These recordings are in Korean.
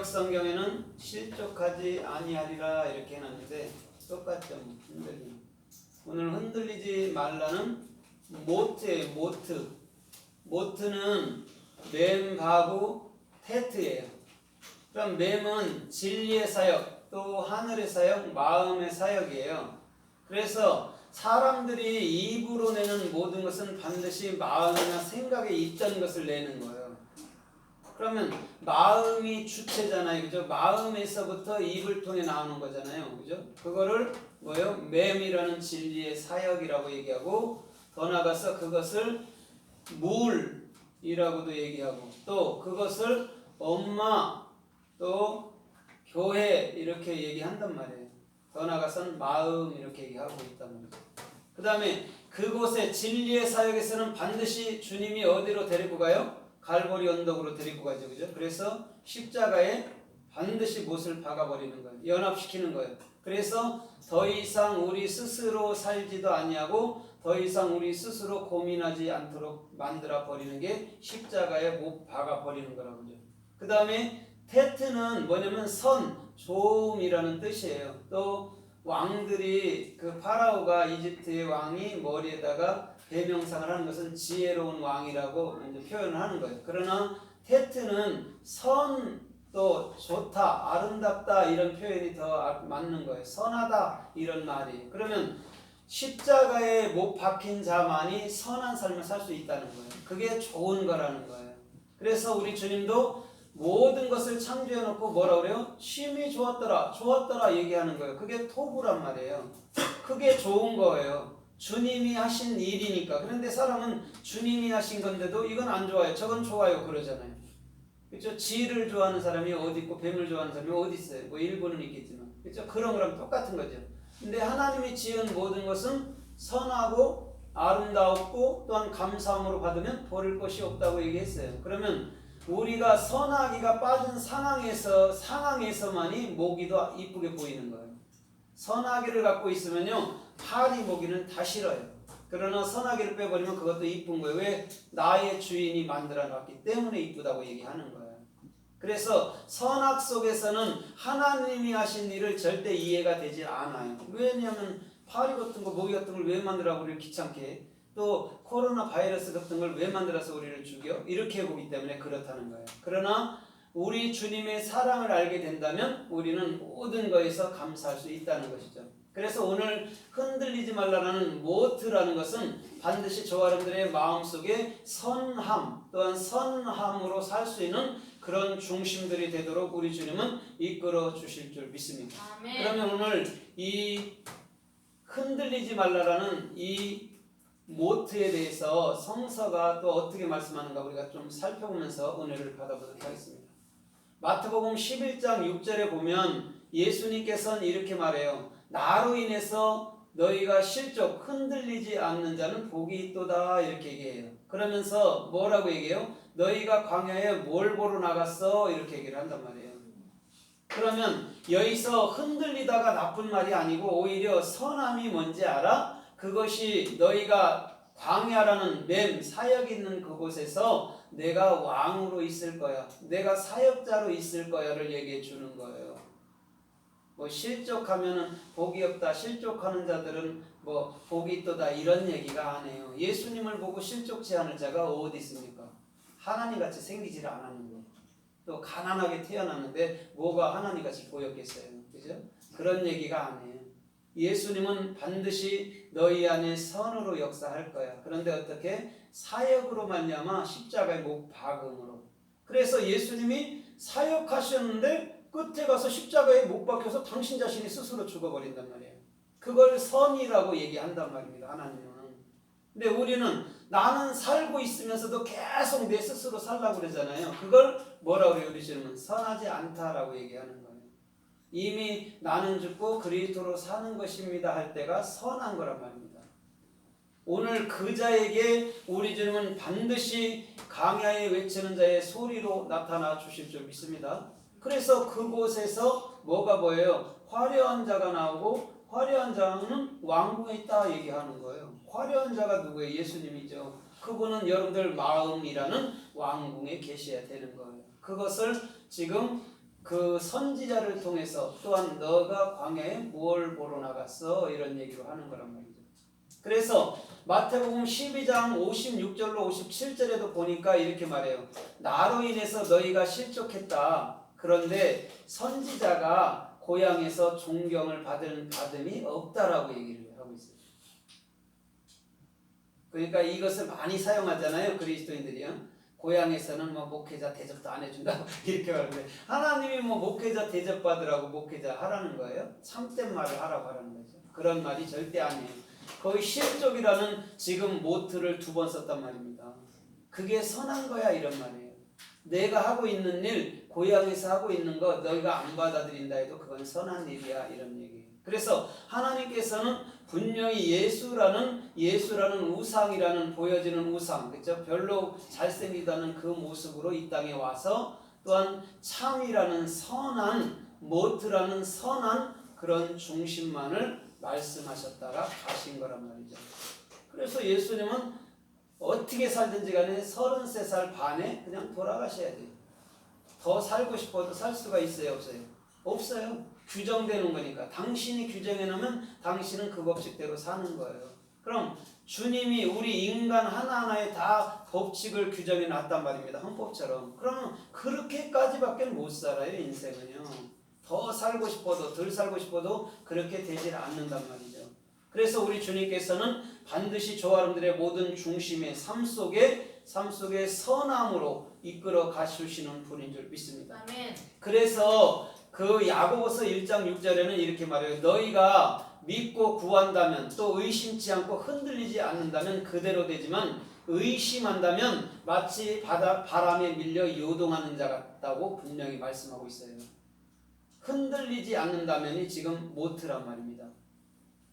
성경에는 실족하지 아니하리라 이렇게 해놨는데 똑같죠. 흔들림. 오늘 흔들리지 말라는 모트예요. 모트. 모트는 맴하고 테트예요. 그럼 맴은 진리의 사역, 또 하늘의 사역, 마음의 사역이에요. 그래서 사람들이 입으로 내는 모든 것은 반드시 마음이나 생각에 있던 것을 내는 거예요. 그러면 마음이 주체잖아요. 그죠? 마음에서부터 입을 통해 나오는 거잖아요. 그죠? 그거를 뭐예요? 맴이라는 진리의 사역이라고 얘기하고, 더 나아가서 그것을 물이라고도 얘기하고, 또 그것을 엄마, 또 교회 이렇게 얘기한단 말이에요. 더 나아가서는 마음 이렇게 얘기하고 있단 말이에요. 그 다음에 그곳에 진리의 사역에서는 반드시 주님이 어디로 데리고 가요? 갈보리 언덕으로 데리고 가죠. 그죠? 그래서 십자가에 반드시 못을 박아버리는 거예요. 연합시키는 거예요. 그래서 더 이상 우리 스스로 살지도 아니하고 더 이상 우리 스스로 고민하지 않도록 만들어 버리는 게 십자가에 못 박아버리는 거라고 그죠. 그 다음에 테트는 뭐냐면 선, 좋음이라는 뜻이에요. 또 왕들이 그 파라오가 이집트의 왕이 머리에다가 대명상을 하는 것은 지혜로운 왕이라고 이제 표현을 하는 거예요. 그러나 테트는 선, 또 좋다, 아름답다 이런 표현이 더 맞는 거예요. 선하다 이런 말이. 그러면 십자가에 못 박힌 자만이 선한 삶을 살 수 있다는 거예요. 그게 좋은 거라는 거예요. 그래서 우리 주님도 모든 것을 창조해 놓고 뭐라 그래요? 쉼이 좋았더라, 좋았더라 얘기하는 거예요. 그게 토부란 말이에요. 그게 좋은 거예요. 주님이 하신 일이니까. 그런데 사람은 주님이 하신 건데도 이건 안 좋아요, 저건 좋아요 그러잖아요. 그렇죠? 쥐를 좋아하는 사람이 어디 있고 뱀을 좋아하는 사람이 어디 있어요? 뭐 일부는 있겠지만, 그렇죠? 그런 거랑 똑같은 거죠. 근데 하나님이 지은 모든 것은 선하고 아름다웠고 또한 감사함으로 받으면 버릴 것이 없다고 얘기했어요. 그러면 우리가 선하기가 빠진 상황에서만이 모기도 이쁘게 보이는 거예요. 선하기를 갖고 있으면요, 파리 모기는 다 싫어요. 그러나 선하기를 빼버리면 그것도 이쁜 거예요. 왜? 나의 주인이 만들어 놨기 때문에 이쁘다고 얘기하는 거예요. 그래서 선악 속에서는 하나님이 하신 일을 절대 이해가 되지 않아요. 왜냐하면 파리 같은 거, 모기 같은 걸 왜 만들어 우리를 귀찮게 해? 또 코로나 바이러스 같은 걸 왜 만들어서 우리를 죽여? 이렇게 보기 때문에 그렇다는 거예요. 그러나 우리 주님의 사랑을 알게 된다면 우리는 모든 것에서 감사할 수 있다는 것이죠. 그래서 오늘 흔들리지 말라는 모트라는 것은 반드시 저와 여러분들의 마음속에 선함, 또한 선함으로 살 수 있는 그런 중심들이 되도록 우리 주님은 이끌어 주실 줄 믿습니다. 아멘. 그러면 오늘 이 흔들리지 말라라는 이 모트에 대해서 성서가 또 어떻게 말씀하는가 우리가 좀 살펴보면서 은혜를 받아보도록 하겠습니다. 마태복음 11장 6절에 보면 예수님께서는 이렇게 말해요. 나로 인해서 너희가 실족 흔들리지 않는 자는 복이 있도다 이렇게 얘기해요. 그러면서 뭐라고 얘기해요? 너희가 광야에 뭘 보러 나갔어? 이렇게 얘기를 한단 말이에요. 그러면 여기서 흔들리다가 나쁜 말이 아니고 오히려 선함이 뭔지 알아? 그것이 너희가 광야라는 맴, 사역 있는 그곳에서 내가 왕으로 있을 거야, 내가 사역자로 있을 거야를 얘기해 주는 거예요. 뭐 실족하면은 복이 없다, 실족하는 자들은 뭐 복이 있도다 이런 얘기가 안 해요. 예수님을 보고 실족치 않을 자가 어디 있습니까? 하나님같이 생기지를 않았는 거예요. 또 가난하게 태어났는데 뭐가 하나님같이 보였겠어요? 그죠? 그런 얘기가 아니에요. 예수님은 반드시 너희 안에 선으로 역사할 거야. 그런데 어떻게? 사역으로 말미암아 십자가의 못 박음으로. 그래서 예수님이 사역하셨는데 끝에 가서 십자가에 못 박혀서 당신 자신이 스스로 죽어버린단 말이에요. 그걸 선이라고 얘기한단 말입니다, 하나님은. 근데 우리는 나는 살고 있으면서도 계속 내 스스로 살라고 그러잖아요. 그걸 뭐라고 그래요? 우리 주님은 선하지 않다라고 얘기하는 거예요. 이미 나는 죽고 그리스도로 사는 것입니다 할 때가 선한 거란 말입니다. 오늘 그 자에게 우리 주님은 반드시 강야에 외치는 자의 소리로 나타나 주실 줄 믿습니다. 그래서 그곳에서 뭐가 보여요? 화려한 자가 나오고 화려한 자는 왕궁에 있다 얘기하는 거예요. 화려한 자가 누구예요? 예수님이죠. 그분은 여러분들 마음이라는 왕궁에 계셔야 되는 거예요. 그것을 지금 그 선지자를 통해서 또한 너가 광야에 무엇을 보러 나갔어? 이런 얘기로 하는 거란 말이죠. 그래서 마태복음 12장 56절로 57절에도 보니까 이렇게 말해요. 나로 인해서 너희가 실족했다. 그런데 선지자가 고향에서 존경을 받음이 없다라고 얘기를 하고 있어요. 그러니까 이것을 많이 사용하잖아요. 그리스도인들이요. 고향에서는 뭐 목회자 대접도 안 해준다 이렇게 말하는데 하나님이 뭐 목회자 대접 받으라고 목회자 하라는 거예요? 참된 말을 하라고 하라는 거죠. 그런 말이 절대 아니에요. 거의 실족이라는 지금 모트를 2번 썼단 말입니다. 그게 선한 거야 이런 말이에요. 내가 하고 있는 일, 고향에서 하고 있는 거 너희가 안 받아들인다 해도 그건 선한 일이야 이런 얘기예요. 그래서 하나님께서는 분명히 예수라는 우상이라는 보여지는 우상, 그렇죠? 별로 잘생기다는 그 모습으로 이 땅에 와서 또한 참이라는 선한 모트라는 선한 그런 중심만을 말씀하셨다가 가신 거란 말이죠. 그래서 예수님은 어떻게 살든지 간에 33살 반에 그냥 돌아가셔야 돼요. 더 살고 싶어도 살 수가 있어요, 없어요? 없어요. 규정되는 거니까. 당신이 규정해 놓으면 당신은 그 법칙대로 사는 거예요. 그럼 주님이 우리 인간 하나하나에 다 법칙을 규정해 놨단 말입니다. 헌법처럼. 그러면 그렇게까지밖에 못 살아요, 인생은요. 더 살고 싶어도 덜 살고 싶어도 그렇게 되질 않는단 말이죠. 그래서 우리 주님께서는 반드시 저 여러분들의 모든 중심의 삶 속에 선함으로 이끌어 가주시는 분인 줄 믿습니다. 아멘. 그래서 그 야고보서 1장 6절에는 이렇게 말해요. 너희가 믿고 구한다면 또 의심치 않고 흔들리지 않는다면 그대로 되지만 의심한다면 마치 바람에 밀려 요동하는 자 같다고 분명히 말씀하고 있어요. 흔들리지 않는다면이 지금 모트란 말입니다.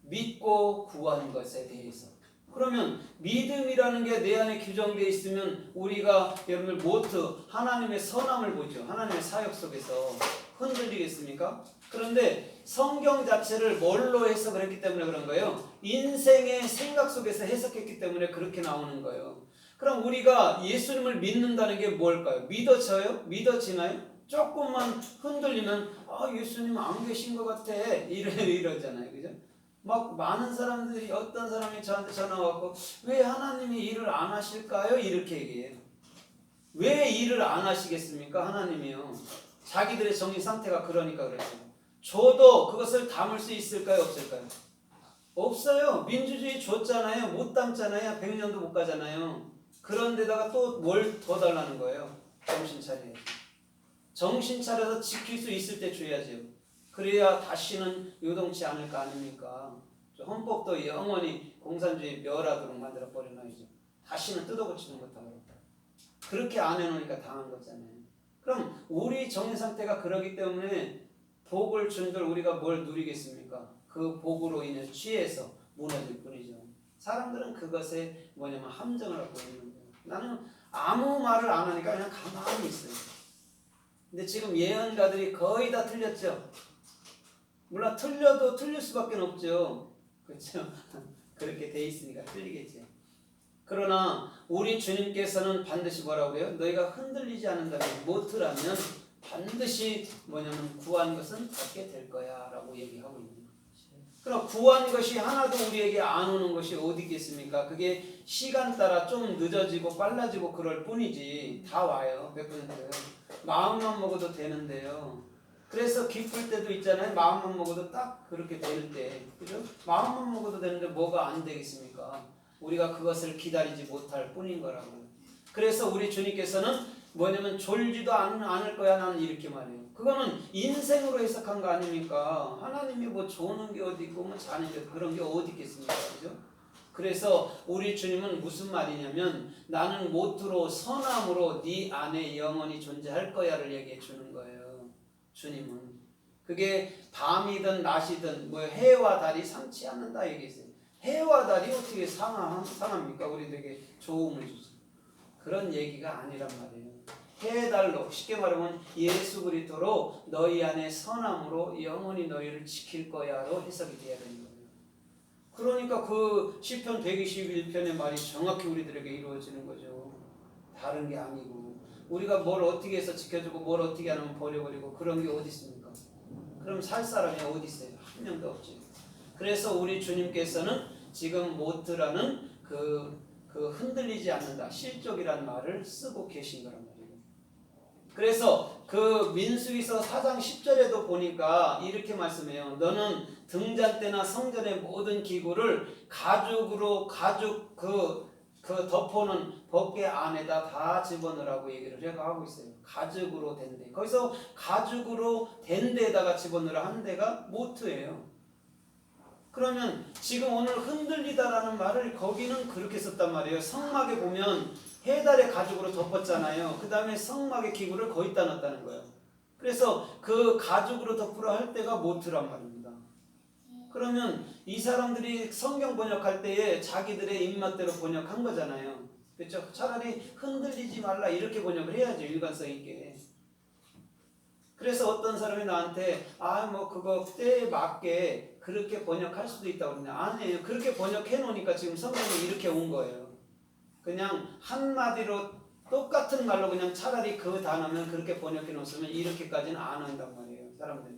믿고 구하는 것에 대해서. 그러면 믿음이라는 게 내 안에 규정되어 있으면 우리가 여러분 모트 하나님의 선함을 보죠. 하나님의 사역 속에서 흔들리겠습니까? 그런데 성경 자체를 뭘로 해석을 했기 때문에 그런 거예요. 인생의 생각 속에서 해석했기 때문에 그렇게 나오는 거예요. 그럼 우리가 예수님을 믿는다는 게 뭘까요? 믿어져요? 믿어지나요? 조금만 흔들리면 예수님 안 계신 것 같아 이러잖아요. 그죠? 막 많은 사람들이 어떤 사람이 저한테 전화 왔고 왜 하나님이 일을 안 하실까요? 이렇게 얘기해요. 왜 일을 안 하시겠습니까? 하나님이요. 자기들의 정신 상태가 그러니까 그랬어요. 저도 그것을 담을 수 있을까요? 없을까요? 없어요. 민주주의 줬잖아요. 못 담잖아요. 100년도 못 가잖아요. 그런데다가 또 뭘 더 달라는 거예요? 정신 차려야지. 정신 차려서 지킬 수 있을 때 줘야죠. 그래야 다시는 요동치 않을 거 아닙니까? 헌법도 영원히 공산주의 멸하도록 만들어 버려놔야죠. 다시는 뜯어고치는 것하고 그렇게 안 해놓으니까 당한 거잖아요. 그럼 우리 정신 상태가 그러기 때문에 복을 준들 우리가 뭘 누리겠습니까? 그 복으로 인해 취해서 무너질 뿐이죠. 사람들은 그것에 함정을 갖고 있는 거예요. 나는 아무 말을 안 하니까 그냥 가만히 있어요. 근데 지금 예언가들이 거의 다 틀렸죠. 물론 틀려도 틀릴 수밖에 없죠. 그렇죠? 그렇게 돼 있으니까 틀리겠죠. 그러나 우리 주님께서는 반드시 뭐라고 해요? 너희가 흔들리지 않는다면 모트라면 반드시 구한 것은 받게 될 거야 라고 얘기하고 있는 거예요. 그럼 구한 것이 하나도 우리에게 안 오는 것이 어디 있겠습니까? 그게 시간 따라 좀 늦어지고 빨라지고 그럴 뿐이지 다 와요. 몇 %예요? 마음만 먹어도 되는데요. 그래서 기쁠 때도 있잖아요. 마음만 먹어도 딱 그렇게 되는 때. 그죠? 마음만 먹어도 되는데 뭐가 안 되겠습니까? 우리가 그것을 기다리지 못할 뿐인 거라고요. 그래서 우리 주님께서는 졸지도 않을 거야 나는 이렇게 말해요. 그거는 인생으로 해석한 거 아닙니까? 하나님이 조는 게 어디 있고 자는 게 그런 게 어디 있겠습니까? 그죠? 그래서 우리 주님은 무슨 말이냐면 나는 모트로 선함으로 네 안에 영원히 존재할 거야를 얘기해 주는 거예요. 주님은 그게 밤이든 낮이든 해와 달이 상치 않는다 얘기했어요. 해와 달이 어떻게 상합니까? 우리들에게 좋음을 주죠. 그런 얘기가 아니란 말이에요. 해 달로 쉽게 말하면 예수 그리스도로 너희 안에 선함으로 영원히 너희를 지킬 거야로 해석이 돼야 되는 거예요. 그러니까 그 시편 121편의 말이 정확히 우리들에게 이루어지는 거죠. 다른 게 아니고 우리가 뭘 어떻게 해서 지켜주고 뭘 어떻게 안 하면 버려버리고 그런 게 어디 있습니까? 그럼 살 사람이 어디 있어요? 한 명도 없지. 그래서 우리 주님께서는 지금 모트라는 그 흔들리지 않는다, 실족이라는 말을 쓰고 계신 거란 말이에요. 그래서 그 민수기서 4장 10절에도 보니까 이렇게 말씀해요. 너는 등잔 때나 성전의 모든 기구를 가죽으로 그 덮어놓은 법궤 안에다 다 집어넣으라고 얘기를 하고 있어요. 가죽으로 된 데. 거기서 가죽으로 된 데에다가 집어넣으라 하는 데가 모트예요. 그러면 지금 오늘 흔들리다라는 말을 거기는 그렇게 썼단 말이에요. 성막에 보면 해달의 가죽으로 덮었잖아요. 그 다음에 성막의 기구를 거기다 넣었다는 거예요. 그래서 그 가죽으로 덮으라 할 때가 모트란 말입니다. 그러면 이 사람들이 성경 번역할 때에 자기들의 입맛대로 번역한 거잖아요. 그렇죠? 차라리 흔들리지 말라 이렇게 번역을 해야죠. 일관성 있게. 그래서 어떤 사람이 나한테 뭐 그거 때에 맞게 그렇게 번역할 수도 있다고 그러냐. 아니에요. 그렇게 번역해 놓으니까 지금 성경이 이렇게 온 거예요. 그냥 한마디로 똑같은 말로 그냥 차라리 그 단어면 그렇게 번역해 놓으면 이렇게까지는 안 한단 말이에요. 사람들이.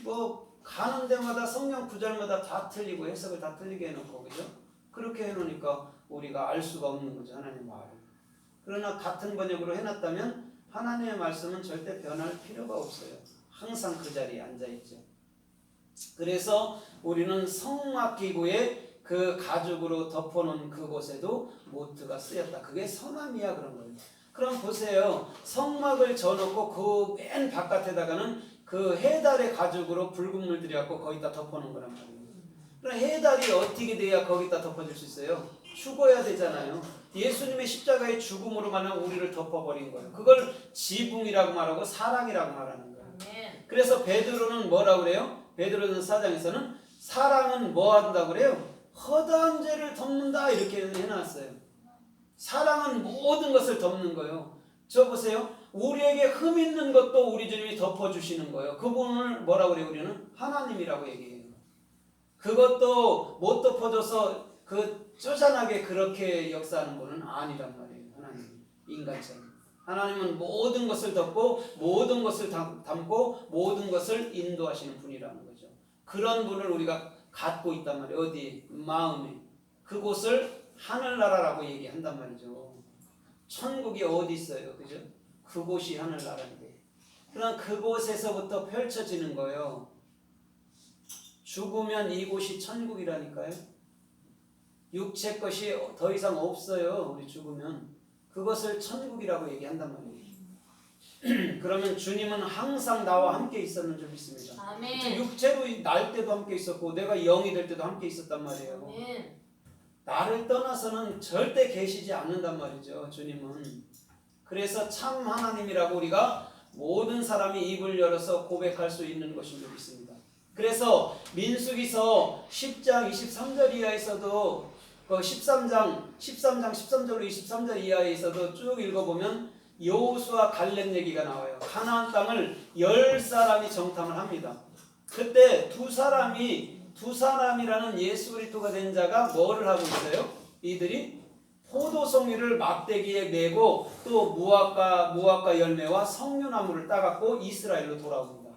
뭐 가는 데마다 성경 구절마다 다 틀리고 해석을 다 틀리게 해놓고 그죠? 그렇게 해놓으니까 우리가 알 수가 없는 거죠. 하나님 말을. 그러나 같은 번역으로 해놨다면 하나님의 말씀은 절대 변할 필요가 없어요. 항상 그 자리에 앉아있죠. 그래서 우리는 성막기구에 그 가죽으로 덮어놓은 그곳에도 모트가 쓰였다. 그게 서남이야 그런 거예요. 그럼 보세요. 성막을 져놓고 그 맨 바깥에다가는 그 해달의 가죽으로 붉은 물 들여갖고 거기다 덮어놓은 거란 말이에요. 그럼 해달이 어떻게 돼야 거기다 덮어줄 수 있어요? 죽어야 되잖아요. 예수님의 십자가의 죽음으로만 우리를 덮어버린 거예요. 그걸 지붕이라고 말하고 사랑이라고 말하는 거예요. 그래서 베드로는 뭐라고 그래요? 베드로는 4장에서는 사랑은 뭐 한다고 그래요? 허다한 죄를 덮는다 이렇게 해놨어요. 사랑은 모든 것을 덮는 거예요. 저 보세요. 우리에게 흠 있는 것도 우리 주님이 덮어주시는 거예요. 그분을 뭐라고 그래요? 우리는 하나님이라고 얘기해요. 그것도 못 덮어줘서 그 쪼잔하게 그렇게 역사하는 분은 아니란 말이에요. 하나님 인간처럼. 하나님은 모든 것을 덮고 모든 것을 담고 모든 것을 인도하시는 분이라는 거죠. 그런 분을 우리가 갖고 있단 말이에요. 어디? 마음에. 그곳을 하늘나라라고 얘기한단 말이죠. 천국이 어디 있어요? 그죠? 그곳이 하늘나라인데. 그럼 그곳에서부터 펼쳐지는 거예요. 죽으면 이곳이 천국이라니까요. 육체 것이 더 이상 없어요. 우리 죽으면. 그것을 천국이라고 얘기한단 말이에요. 그러면 주님은 항상 나와 함께 있었는 줄 믿습니다. 아멘. 육체로 날 때도 함께 있었고 내가 영이 될 때도 함께 있었단 말이에요. 아멘. 나를 떠나서는 절대 계시지 않는단 말이죠. 주님은. 그래서 참 하나님이라고 우리가 모든 사람이 입을 열어서 고백할 수 있는 것인 줄 믿습니다. 그래서 민수기서 10장 23절 이하에서도 그 13장 13절로 23절 이하에서도 쭉 읽어보면 여호수아 갈렙 얘기가 나와요. 가나안 땅을 10사람이 정탐을 합니다. 그때 두 사람이라는 예수 그리스도가 된 자가 뭐를 하고 있어요? 이들이 포도송이를 막대기에 메고 또 무화과 열매와 석류나무를 따갖고 이스라엘로 돌아옵니다.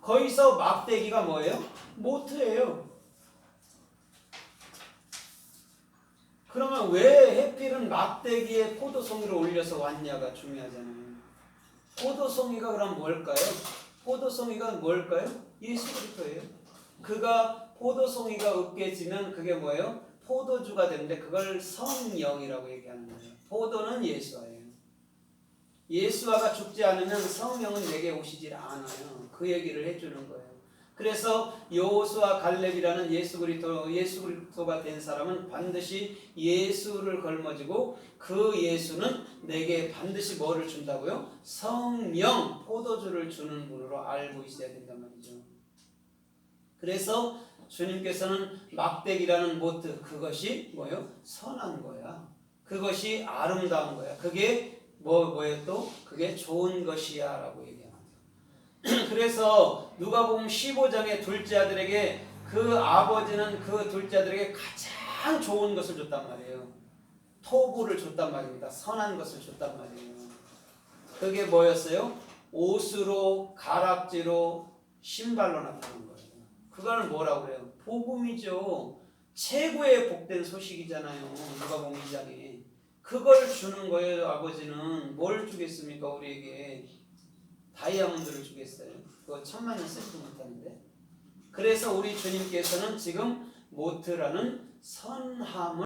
거기서 막대기가 뭐예요? 모트예요. 그러면 왜 해필은 막대기에 포도송이를 올려서 왔냐가 중요하잖아요. 포도송이가 그럼 뭘까요? 포도송이가 뭘까요? 예수 그리스도예요. 그가 포도송이가 으깨지면 그게 뭐예요? 포도주가 되는데 그걸 성령이라고 얘기하는 거예요. 포도는 예수와예요. 예수와가 죽지 않으면 성령은 내게 오시질 않아요. 그 얘기를 해주는 거예요. 그래서 여호수아 갈렙이라는 예수 그리스도가 된 사람은 반드시 예수를 걸머지고 그 예수는 내게 반드시 뭐를 준다고요? 성령, 포도주를 주는 분으로 알고 있어야 된단 말이죠. 그래서 주님께서는 막대기라는 모트, 그것이 뭐예요? 선한 거야. 그것이 아름다운 거야. 그게 뭐예요 또? 그게 좋은 것이야 라고 얘기합니다. 그래서 누가복음 15장의 둘째 아들에게 그 아버지는 그 둘째 아들에게 가장 좋은 것을 줬단 말이에요. 토부를 줬단 말입니다. 선한 것을 줬단 말이에요. 그게 뭐였어요? 옷으로, 가락지로, 신발로 나타난 거예요. 그걸 뭐라고 그래요? 복음이죠. 최고의 복된 소식이잖아요. 누가복음 2장에. 그걸 주는 거예요. 아버지는 뭘 주겠습니까? 우리에게 다이아몬드를 주겠어요. 그거 1000만원 쓰지도 못하는데. 그래서 우리 주님께서는 지금 모트라는 선함을